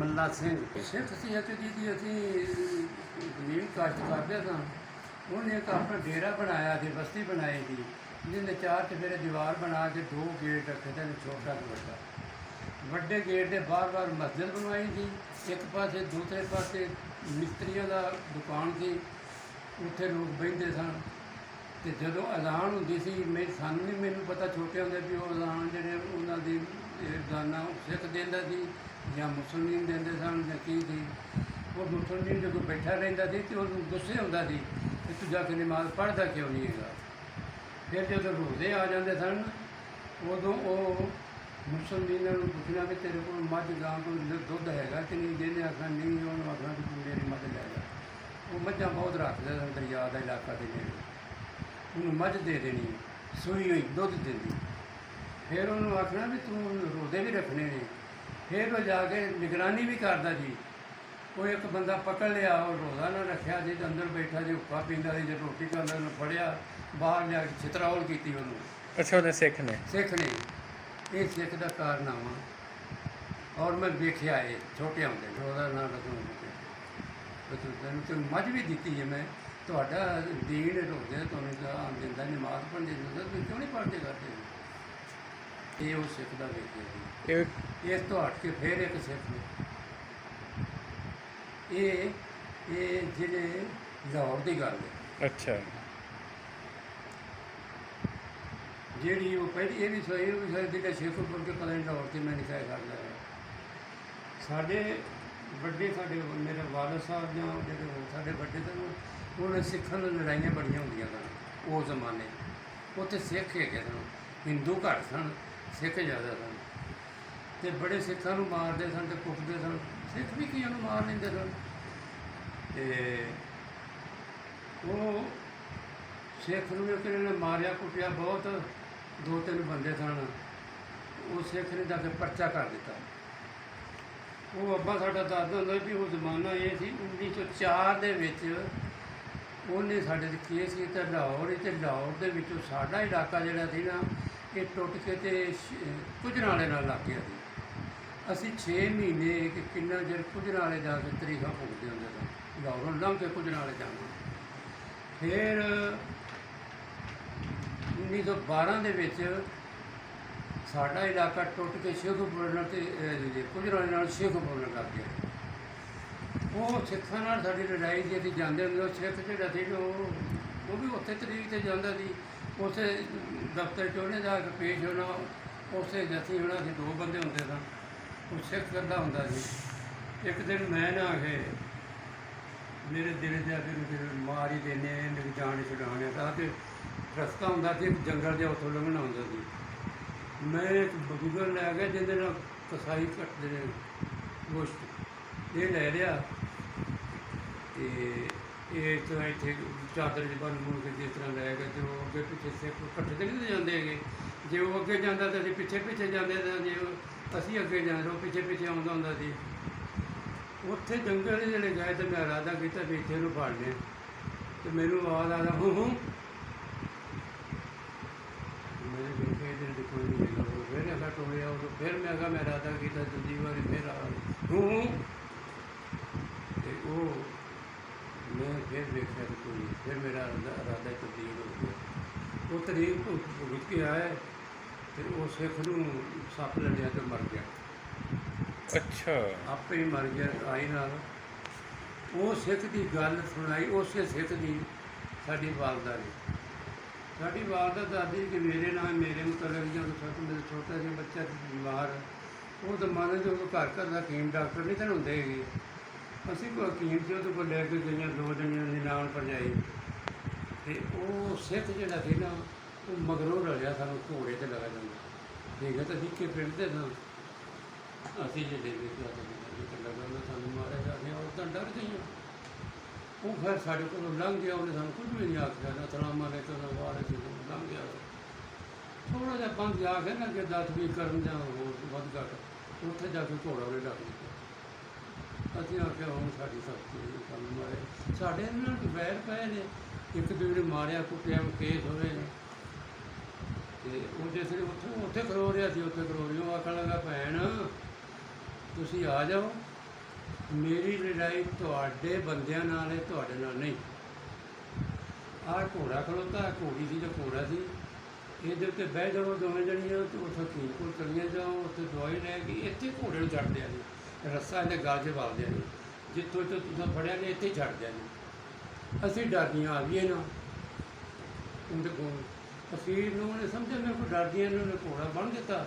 ਮੱਲਾ ਸਿੰਘ ਸਿੱਖ ਸੀ ਇੱਕ ਜੀ ਅਸੀਂ ਜ਼ਮੀਨ ਕਾਸ਼ਤ ਕਰਦੇ ਸਾਂ। ਉਹਨੇ ਇੱਕ ਆਪਣਾ ਡੇਰਾ ਬਣਾਇਆ ਸੀ, ਬਸਤੀ ਬਣਾਈ ਸੀ, ਜਿਹਨੇ ਚਾਰ ਚੁਫੇਰੇ ਦੀਵਾਰ ਬਣਾ ਕੇ ਦੋ ਗੇਟ ਰੱਖੇ ਤੇ ਛੋਟਾ ਤੇ ਵੱਡਾ। ਵੱਡੇ ਗੇਟ ਦੇ ਬਾਹਰ ਮਸਜਿਦ ਬਣਵਾਈ ਸੀ, ਇੱਕ ਪਾਸੇ ਦੂਸਰੇ ਪਾਸੇ ਮਿਸਤਰੀਆਂ ਦਾ ਦੁਕਾਨ ਸੀ, ਉੱਥੇ ਲੋਕ ਬਹਿੰਦੇ ਸਨ। ਅਤੇ ਜਦੋਂ ਅਜ਼ਾਨ ਹੁੰਦੀ ਸੀ ਸਾਨੂੰ ਨਹੀਂ ਮੈਨੂੰ ਪਤਾ ਛੋਟੇ ਹੁੰਦੇ ਵੀ ਉਹ ਅਜ਼ਾਨ ਜਿਹੜੇ ਉਹਨਾਂ ਦੀ ਦਾਨਾ ਸਿੱਖ ਦਿੰਦਾ ਸੀ ਜਾਂ ਮੁਸਲਮਾਨ ਦਿੰਦੇ ਸਨ ਜਾਂ ਕੀ ਸੀ। ਉਹ ਮੁਸਲਮਾਨ ਜਦੋਂ ਬੈਠਾ ਰਹਿੰਦਾ ਸੀ ਅਤੇ ਉਹਨੂੰ ਗੁੱਸੇ ਹੁੰਦਾ ਸੀ ਕਿ ਤੂੰ ਜਾ ਕੇ ਨਮਾਜ਼ ਪੜ੍ਹਦਾ ਕਿਉਂ ਨਹੀਂ ਹੈਗਾ। ਫਿਰ ਜਦੋਂ ਰੋਜ਼ੇ ਆ ਜਾਂਦੇ ਸਨ ਉਦੋਂ ਉਹ ਮੁਸਲਮਾਨਾਂ ਨੂੰ ਪੁੱਛਣਾ ਕਿ ਤੇਰੇ ਕੋਲ ਮੱਝ ਗਾਂ ਕੋਲ ਦੁੱਧ ਹੈਗਾ ਕਿ ਨਹੀਂ। ਜਿਹਨੇ ਆਖਣਾ ਨਹੀਂ, ਉਹਨੂੰ ਆਖਣਾ ਕਿ ਤੂੰ ਮੇਰੀ ਮੱਝ ਲੈ ਜਾ। ਉਹ ਮੱਝਾਂ ਬਹੁਤ ਰੱਖਦੇ ਸਨ ਦਰਿਆ ਦਾ ਇਲਾਕਾ ਦੇ ਨੇੜੇ, ਉਹਨੂੰ ਮੱਝ ਦੇ ਦੇਣੀ ਸੂਈ ਹੋਈ ਦੁੱਧ ਦਿੰਦੀ। ਫਿਰ ਉਹਨੂੰ ਆਖਣਾ ਵੀ ਤੂੰ ਰੋਜ਼ੇ ਵੀ ਰੱਖਣੇ ਨੇ। ਫਿਰ ਉਹ ਜਾ ਕੇ ਨਿਗਰਾਨੀ ਵੀ ਕਰਦਾ ਜੀ। ਉਹ ਇੱਕ ਬੰਦਾ ਪਕੜ ਲਿਆ, ਉਹ ਰੋਜ਼ਾ ਨਾ ਰੱਖਿਆ ਜੀ, ਅੰਦਰ ਬੈਠਾ ਜੀ ਹੁੱਕਾ ਪੀਂਦਾ ਸੀ, ਜੇ ਰੋਟੀ ਖਾਂਦਾ ਉਹਨੂੰ ਫੜਿਆ, ਬਾਹਰ ਲਿਆ ਕੇ ਛਿਤਰਾਉਲ ਕੀਤੀ ਉਹਨੂੰ। ਅੱਛਾ, ਉਹਨੇ ਸਿੱਖ ਨੇ ਇਹ ਸਿੱਖ ਦਾ ਕਾਰਨਾਮਾ ਔਰ ਮੈਂ ਵੇਖਿਆ ਇਹ ਛੋਟੇ ਹੁੰਦੇ ਰੋਜ਼ਾ ਨਾ ਰੱਖਣ ਤੈਨੂੰ ਮੱਝ ਵੀ ਦਿੱਤੀ ਹੈ ਮੈਂ, ਤੁਹਾਡਾ ਦੀਨ ਰੋਜ਼ੇ ਤੁਹਾਨੂੰ ਤਾਂ ਦਿੰਦਾ, ਨਮਾਜ਼ ਪੜ੍ਹਨ ਦਿੰਦਾ, ਤੁਸੀਂ ਕਿਉਂ ਨਹੀਂ ਪੜ੍ਹਦੇ ਕਰਦੇ। ਇਹ ਉਹ ਸਿੱਖ ਦਾ ਵੇਖਿਆ ਜੀ। ਇਸ ਤੋਂ ਹਟ ਕੇ ਫਿਰ ਇੱਕ ਸਿੱਖ ਨੇ ਇਹ ਜਿਹੜੇ ਲਾਹੌਰ ਦੀ ਗੱਲ ਹੈ। ਅੱਛਾ, ਜਿਹੜੀ ਉਹ ਪਹਿਲੀ ਇਹ ਵੀ ਸਹੀ ਜਿਹੜਾ ਸ਼ੇਖੂਪੁਰ ਕੇ ਪਤਾ ਨਹੀਂ ਲਾਹੌਰ 'ਤੇ ਮੈਂ ਨਿਕਾਹ ਕਰ ਲਿਆ। ਸਾਡੇ ਵੱਡੇ ਮੇਰੇ ਵਾਲਦ ਸਾਹਿਬ ਜਾਂ ਜਿਹੜੇ ਸਾਡੇ ਵੱਡੇ ਸਨ, ਉਹਨਾਂ ਸਿੱਖਾਂ ਨਾਲ ਲੜਾਈਆਂ ਬੜੀਆਂ ਹੁੰਦੀਆਂ ਸਨ ਉਸ ਜ਼ਮਾਨੇ। ਉੱਥੇ ਸਿੱਖ ਹੈਗੇ ਸਨ, ਹਿੰਦੂ ਘੱਟ ਸਨ, ਸਿੱਖ ਜ਼ਿਆਦਾ ਸਨ। ਅਤੇ ਬੜੇ ਸਿੱਖਾਂ ਨੂੰ ਮਾਰਦੇ ਸਨ ਅਤੇ ਕੁੱਟਦੇ ਸਨ, ਸਿੱਖ ਵੀ ਕਈਆਂ ਨੂੰ ਮਾਰ ਲੈਂਦੇ ਸਨ। ਅਤੇ ਉਹ ਸਿੱਖ ਨੂੰ ਇੱਕ ਨੇ ਮਾਰਿਆ ਕੁੱਟਿਆ ਬਹੁਤ, 2-3 ਬੰਦੇ ਸਨ। ਉਹ ਸਿੱਖ ਨੇ ਜਾ ਕੇ ਪਰਚਾ ਕਰ ਦਿੱਤਾ। ਉਹ ਅੱਬਾ ਸਾਡਾ ਦੱਸਦਾ ਹੁੰਦਾ ਵੀ ਉਹ ਜ਼ਮਾਨਾ ਇਹ ਸੀ 1904 ਦੇ ਵਿੱਚ ਉਹਨੇ ਸਾਡੇ 'ਤੇ ਕੇਸ ਕੀਤਾ ਲਾਹੌਰ। ਅਤੇ ਲਾਹੌਰ ਦੇ ਵਿੱਚੋਂ ਸਾਡਾ ਇਲਾਕਾ ਜਿਹੜਾ ਸੀ ਨਾ ਇਹ ਟੁੱਟ ਕੇ ਅਤੇ ਕੁਜਰਾਲੇ ਨਾਲ ਲੱਗ ਗਿਆ ਸੀ। ਅਸੀਂ 6 ਮਹੀਨੇ ਕਿ ਕਿੰਨਾ ਚਿਰ ਕੁਜਰਾਲੇ ਜਾ ਕੇ ਤਰੀਖਾਂ ਭੁਗਤਦੇ ਹੁੰਦੇ ਸਨ, ਲਾਹੌਰੋਂ ਲੰਘ ਕੇ ਕੁਜਰਾਲੇ ਜਾਣਾ। ਫਿਰ 1912 ਦੇ ਵਿੱਚ ਸਾਡਾ ਇਲਾਕਾ ਟੁੱਟ ਕੇ ਸ਼ੇਖੂਪੁਰ ਨਾਲ ਅਤੇ ਕੁਜਰਾਲੇ ਨਾਲ ਸ਼ੇਖੂਪੁਰ ਨਾਲ ਲੱਗ ਗਿਆ। ਉਹ ਸਿੱਖਾਂ ਨਾਲ ਸਾਡੀ ਲੜਾਈ ਸੀ, ਅਸੀਂ ਜਾਂਦੇ ਹੁੰਦੇ। ਉਹ ਸਿੱਖ ਜਿਹੜਾ ਸੀ ਉਹ ਵੀ ਉੱਥੇ ਤਰੀਕ 'ਤੇ ਜਾਂਦਾ ਸੀ, ਉਸੇ ਦਫ਼ਤਰ 'ਚ ਉਹਨੇ ਜਾ ਕੇ ਪੇਸ਼ ਹੋਣਾ। ਉਸੇ ਜੱਥੀ ਹੋਣਾ, ਅਸੀਂ 2 ਬੰਦੇ ਹੁੰਦੇ ਸਨ। ਉਹ ਸਿੱਖ ਕਰਦਾ ਹੁੰਦਾ ਸੀ। ਇੱਕ ਦਿਨ ਮੈਂ ਨਾ ਆ ਕੇ ਮੇਰੇ ਦਿਲ ਦੇ ਅੱਗੇ ਮਾਰ ਹੀ ਦੇਣੇ ਜਾਣ ਛਡਾਉਣੇ ਤਾਂ ਅਤੇ ਰਸਤਾ ਹੁੰਦਾ ਸੀ ਇੱਕ ਜੰਗਲ ਜਿਹਾ, ਉੱਥੋਂ ਲੰਘਣਾ ਹੁੰਦਾ ਸੀ। ਮੈਂ ਇੱਕ ਬਜ਼ੁਰਗ ਲੈ ਗਿਆ ਜਿਹਦੇ ਨਾਲ ਕਸਾਈ ਕੱਟਦੇ ਨੇ ਗੋਸ਼ਤ, ਇਹ ਲੈ ਲਿਆ ਅਤੇ ਇਹ ਤੋਂ ਇੱਥੇ ਚਾਦਰ 'ਚ ਬੰਨ੍ਹ ਮੁੜ ਕੇ ਜਿਸ ਤਰ੍ਹਾਂ ਲੈ ਗਿਆ। ਜੋ ਅੱਗੇ ਪਿੱਛੇ ਸਿੱਖ ਇਕੱਠੇ ਤਾਂ ਨਹੀਂ ਜਾਂਦੇ ਹੈਗੇ। ਜੇ ਉਹ ਅੱਗੇ ਜਾਂਦਾ ਤਾਂ ਅਸੀਂ ਪਿੱਛੇ ਜਾਂਦੇ ਤਾਂ, ਜੇ ਅਸੀਂ ਅੱਗੇ ਜਾਂਦੇ ਉਹ ਪਿੱਛੇ ਆਉਂਦਾ ਹੁੰਦਾ ਸੀ। ਉੱਥੇ ਜੰਗਲ ਜਿਹੜੇ ਗਏ ਤਾਂ ਮੈਂ ਇਰਾਦਾ ਕੀਤਾ ਵੀ ਇੱਥੇ ਨੂੰ ਫੜ ਲਿਆ। ਅਤੇ ਮੈਨੂੰ ਆਵਾਜ਼ ਆਦਾ ਹੂੰ ਮੈਂ ਵੇਖਿਆ ਇਹਦੇ ਕੋਈ ਨਹੀਂ ਹੈਗਾ। ਫਿਰ ਅਗਾ ਟੋਲਿਆ ਉਦੋਂ, ਫਿਰ ਮੈਂ ਇਰਾਦਾ ਕੀਤਾ ਦੂਜੀ ਵਾਰੀ ਫਿਰ ਆ ਹੂੰ। ਅਤੇ ਉਹ ਮੈਂ ਫਿਰ ਵੇਖਿਆ ਤਾਂ ਕੋਈ, ਫਿਰ ਮੇਰਾ ਇਰਾਦਾ ਤਬਦੀਲ ਹੋ ਗਿਆ। ਉਹ ਤਰੀਕ ਭੁਗਤ ਕੇ ਆਏ ਅਤੇ ਉਹ ਸਿੱਖ ਨੂੰ ਸੱਪ ਲੜਿਆ ਅਤੇ ਮਰ ਗਿਆ। ਅੱਛਾ, ਆਪੇ ਹੀ ਮਰ ਗਿਆ ਆਈ ਨਾਲ। ਉਹ ਸਿੱਖ ਦੀ ਗੱਲ ਸੁਣਾਈ ਉਸੇ ਸਿੱਖ ਦੀ ਸਾਡੀ ਵਾਲਦਾ ਨੇ। ਸਾਡੀ ਵਾਲਦਾ ਦੱਸਦੀ ਕਿ ਮੇਰੇ ਮੁਤਲਕ ਜਦੋਂ ਮੇਰੇ ਛੋਟਾ ਜਿਹਾ ਬੱਚਾ ਬਿਮਾਰ, ਉਹ ਜ਼ਮਾਨੇ 'ਚ ਉਹ ਘਰ ਦਾ ਹਕੀਮ ਡਾਕਟਰ ਨਹੀਂ ਤਾਂ ਹੁੰਦੇ ਹੈਗੇ। ਅਸੀਂ ਕੋਈ ਹਕੀਮ ਸੀ, ਉਹਦੇ ਕੋਲ ਲੈ ਕੇ ਗਈਆਂ 2 ਜਣੀਆਂ ਦੀ ਨਾਲ ਭਰਜਾਈ। ਅਤੇ ਉਹ ਸਿੱਖ ਜਿਹੜਾ ਸੀ ਨਾ ਉਹ ਮਗਰੋਂ ਰਲਿਆ ਸਾਨੂੰ ਘੋੜੇ 'ਤੇ ਲਗਾ ਜਾਂਦਾ। ਦੇਖਿਆ ਤਾਂ ਨਿੱਕੇ ਪਿੰਡ ਦੇ ਸਾਂ ਅਸੀਂ, ਜਿਹੜੇ ਲਗਾ ਸਾਨੂੰ ਮਾਰਿਆ ਜਾ ਕੇ ਔਰਤਾਂ ਡਰ ਗਈਆਂ। ਉਹ ਫਿਰ ਸਾਡੇ ਕੋਲੋਂ ਲੰਘ ਗਿਆ, ਉਹਨੇ ਸਾਨੂੰ ਕੁਝ ਵੀ ਨਹੀਂ ਆਖਿਆ, ਨਾ ਸਲਾਮਾਂ ਲੈ ਕੇ ਉਹਨਾਂ ਵਾਲੇ ਸੀ ਲੰਘ ਗਿਆ। ਥੋੜ੍ਹਾ ਜਿਹਾ ਪੰਜ ਜਾ ਕੇ ਨਾ ਅੱਗੇ 10-20 ਕਰਨ ਜਾਂ ਹੋਰ ਵੱਧ ਘੱਟ, ਉੱਥੇ ਜਾ ਕੇ ਘੋੜਾ ਉਹਨੇ ਡੱਕ ਦਿੱਤਾ। ਅਸੀਂ ਆਖਿਆ ਹੁਣ ਸਾਡੀ ਸਖਤੀ ਸਾਨੂੰ ਮਾਰੇ, ਸਾਡੇ ਨਾਲ ਵੈਰ ਪਏ ਨੇ, ਇੱਕ ਦੂਜੇ ਮਾਰਿਆ ਕੁੱਟਿਆ ਕੇਸ ਹੋਏ ਨੇ। ਅਤੇ ਉਹ ਜਿਸ ਵੇਲੇ ਉੱਥੇ ਖਲੋ ਰਿਹਾ ਸੀ, ਉੱਥੇ ਖਲੋ ਰਹੀ, ਉਹ ਆਖਣ ਲੱਗਾ ਭੈਣ ਤੁਸੀਂ ਆ ਜਾਓ। ਮੇਰੀ ਲੜਾਈ ਤੁਹਾਡੇ ਬੰਦਿਆਂ ਨਾਲ ਹੈ, ਤੁਹਾਡੇ ਨਾਲ ਨਹੀਂ। ਆਹ ਘੋੜਾ ਖਲੋਤਾ, ਘੋੜੀ ਸੀ ਜਾਂ ਘੋੜਾ ਸੀ, ਇਹਦੇ ਉੱਤੇ ਬਹਿ ਜਾਓ ਦੋਵੇਂ ਜਣੀਆਂ, ਤੇ ਉੱਥੋਂ ਕੀ ਕੋਲ ਚਲੀਆਂ ਜਾਓ, ਉੱਥੇ ਦਵਾਈ ਲੈ ਕੇ ਇੱਥੇ ਘੋੜੇ ਨੂੰ ਛੱਡ ਦਿਆ ਜੀ, ਰੱਸਾ ਇਹਦੇ ਗਲ 'ਚ ਪਾ ਦਿਆ ਜੀ, ਜਿੱਥੋਂ ਤੋਂ ਤੁਸੀਂ ਫੜਿਆ ਨੇ ਇੱਥੇ ਹੀ ਛੱਡ ਦਿਆ ਜੀ। ਅਸੀਂ ਡਰਦੀਆਂ ਆ ਗਏ ਨਾ ਉਹਦੇ ਕੋਲ, ਅਖੀਰ ਨੂੰ ਉਹਨੇ ਸਮਝਿਆ ਮੇਰੇ ਕੋਲ ਡਰਦੀਆਂ ਨੇ, ਉਹਨੇ ਘੋੜਾ ਬੰਨ੍ਹ ਦਿੱਤਾ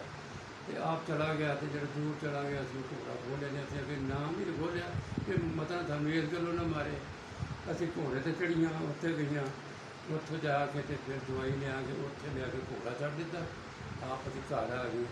ਤੇ ਆਪ ਚਲਾ ਗਿਆ। ਤੇ ਜਦੋਂ ਦੂਰ ਚਲਾ ਗਿਆ ਅਸੀਂ ਘੋੜਾ ਖੋਲ੍ਹਿਆ ਨੇ, ਅਸੀਂ ਅੱਗੇ ਨਾਮ ਵੀ ਖੋਲ੍ਹਿਆ ਕਿ ਮਤਾ ਸਾਨੂੰ ਇਸ ਗੱਲੋਂ ਨਾ ਮਾਰੇ। ਅਸੀਂ ਘੋੜੇ 'ਤੇ ਚੜੀਆਂ, ਉੱਥੇ ਗਈਆਂ, ਉੱਥੋਂ ਜਾ ਕੇ ਤੇ ਫਿਰ ਦਵਾਈ ਲਿਆ ਕੇ ਉੱਥੇ ਲਿਆ ਕੇ ਘੋੜਾ ਛੱਡ ਦਿੱਤਾ, ਆਪ ਅਸੀਂ ਘਰ ਆ ਗਏ।